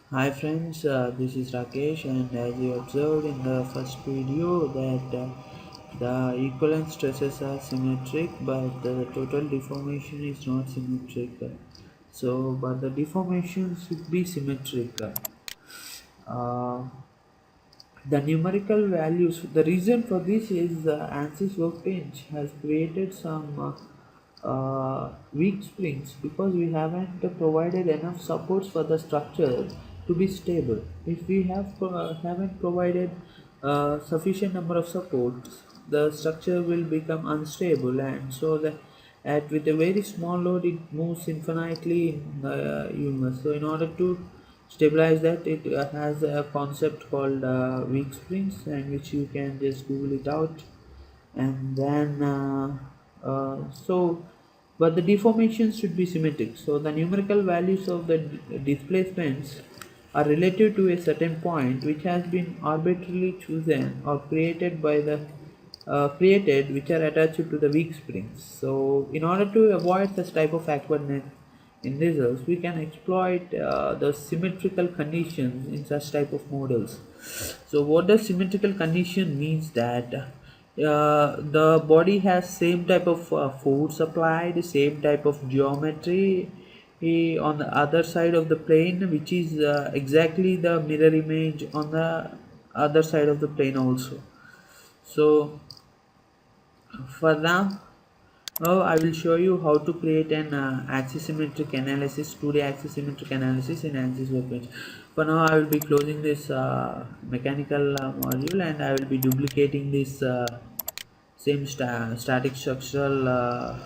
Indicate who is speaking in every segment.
Speaker 1: Hi friends, this is Rakesh, and as you observed in the first video that the equivalent stresses are symmetric but the total deformation is not symmetric. But the deformation should be symmetric. Uh, the numerical values, the reason for this is ANSYS Workbench has created some weak springs because we haven't provided enough supports for the structure to be stable. If we haven't provided sufficient number of supports, the structure will become unstable, and so the at with a very small load it moves infinitely in the universe. So in order to stabilize that, it has a concept called weak springs, and which you can just google it out. And then but the deformations should be symmetric, so the numerical values of the displacements are relative to a certain point which has been arbitrarily chosen or created by the created, which are attached to the weak springs. So in order to avoid such type of awkwardness in results, we can exploit the symmetrical conditions in such type of models. So what does symmetrical condition means? That the body has same type of force applied, same type of geometry on the other side of the plane, which is exactly the mirror image on the other side of the plane also. So for now, I will show you how to create an axisymmetric analysis, 2D axisymmetric analysis in ANSYS Workbench. For now, I will be closing this mechanical module, and I will be duplicating this same static structural uh,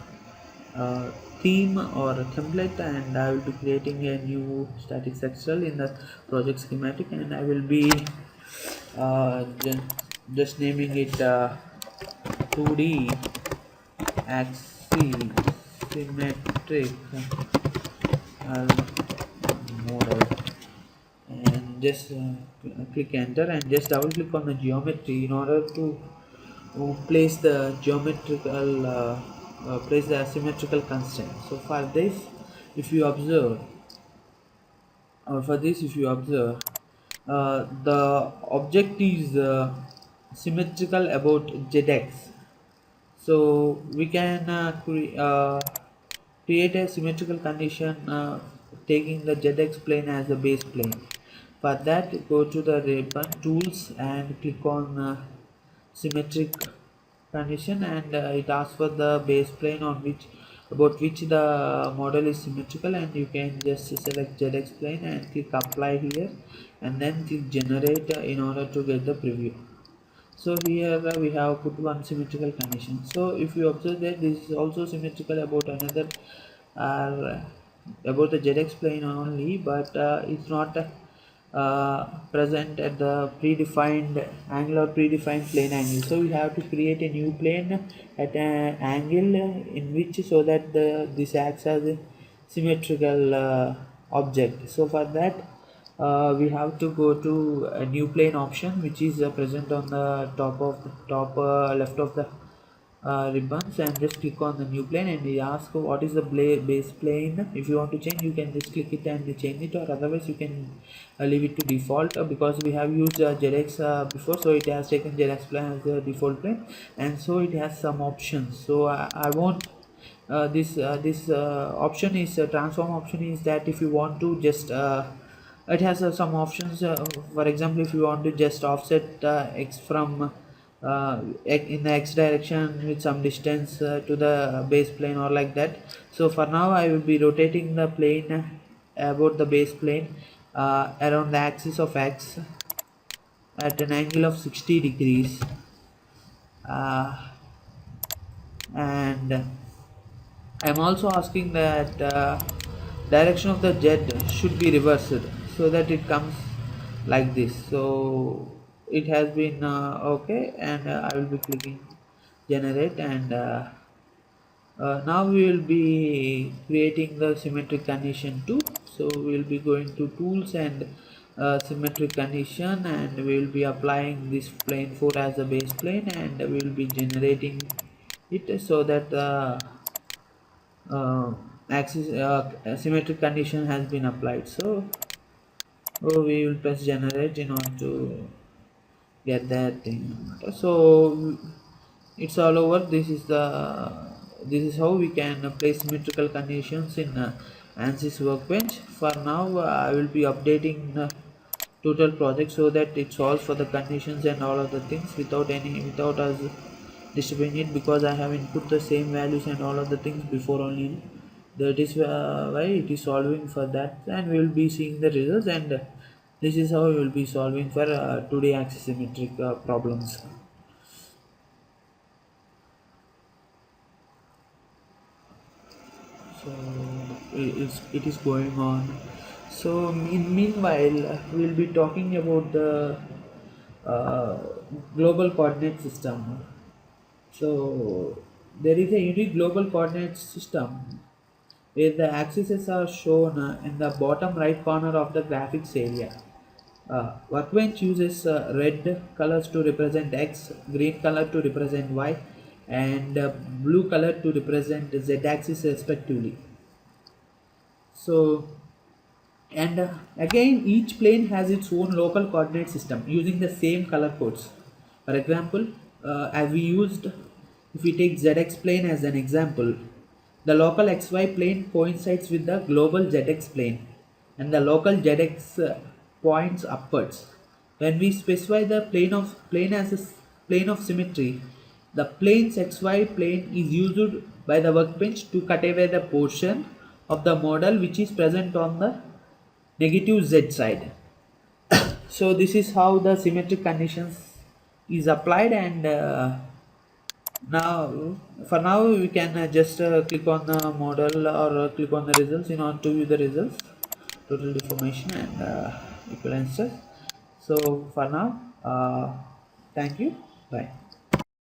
Speaker 1: theme or template, and I will be creating a new static structural in the project schematic, and I will be uh, ju- just naming it 2D axisymmetric uh, model, and just click enter and just double click on the geometry in order to place the geometrical place the symmetrical constraint. So for this, if you observe, if you observe, the object is symmetrical about zx. So we can create a symmetrical condition taking the zx plane as the base plane. For that, go to the ribbon tools and click on symmetric condition, and it asks for the base plane on which about which the model is symmetrical, and you can just select zx plane and click apply here, and then click generate in order to get the preview. So here we have put one symmetrical condition. So if you observe that this is also symmetrical about another uh, about the zx plane only, but it's not present at the predefined angle or predefined plane angle. So we have to create a new plane at an angle in which, so that this acts as a symmetrical object. So for that, we have to go to a new plane option, which is present on the top left of the ribbons, and just click on the new plane, and we ask what is the base plane. If you want to change, you can just click it and change it, or otherwise you can leave it to default, because we have used zx before, so it has taken zx plane as the default plane, and so it has some options. So I won't this option is transform option is that if you want to just it has some options. For example, if you want to just offset x from in the x direction with some distance to the base plane or like that. So for now, I will be rotating the plane about the base plane around the axis of x at an angle of 60 degrees, uh, and I'm also asking that direction of the jet should be reversed, so that it comes like this. So it has been okay, and I will be clicking generate, and now we will be creating the symmetric condition too. So we will be going to tools and symmetric condition, and we will be applying this plane 4 as a base plane, and we will be generating it so that uh, axis symmetric condition has been applied. So Oh, we will press generate in order to get that thing. So it's all over. This is how we can place symmetrical conditions in ANSYS Workbench. For now, I will be updating total project so that it solves for the conditions and all of the things without us disturbing it, because I have input the same values and all of the things before only. That is why it is solving for that, and we will be seeing the results. And this is how we will be solving for 2D axisymmetric problems. So it is going on. So meanwhile, we'll be talking about the uh, global coordinate system. So there is a unique global coordinate system where the axes are shown in the bottom right corner of the graphics area. Workbench uses red colors to represent X, green color to represent Y, and blue color to represent Z axis respectively. So, and again, each plane has its own local coordinate system using the same color codes. For example, as we used, if we take ZX plane as an example, the local XY plane coincides with the global ZX plane, and the local ZX points upwards. When we specify the plane as a plane of symmetry, the plane's XY plane is used by the workbench to cut away the portion of the model which is present on the negative Z side. So this is how the symmetric conditions is applied. And now for now we can just click on the model or click on the results in order to view the results, total deformation and equivalences. So for now, thank you, bye.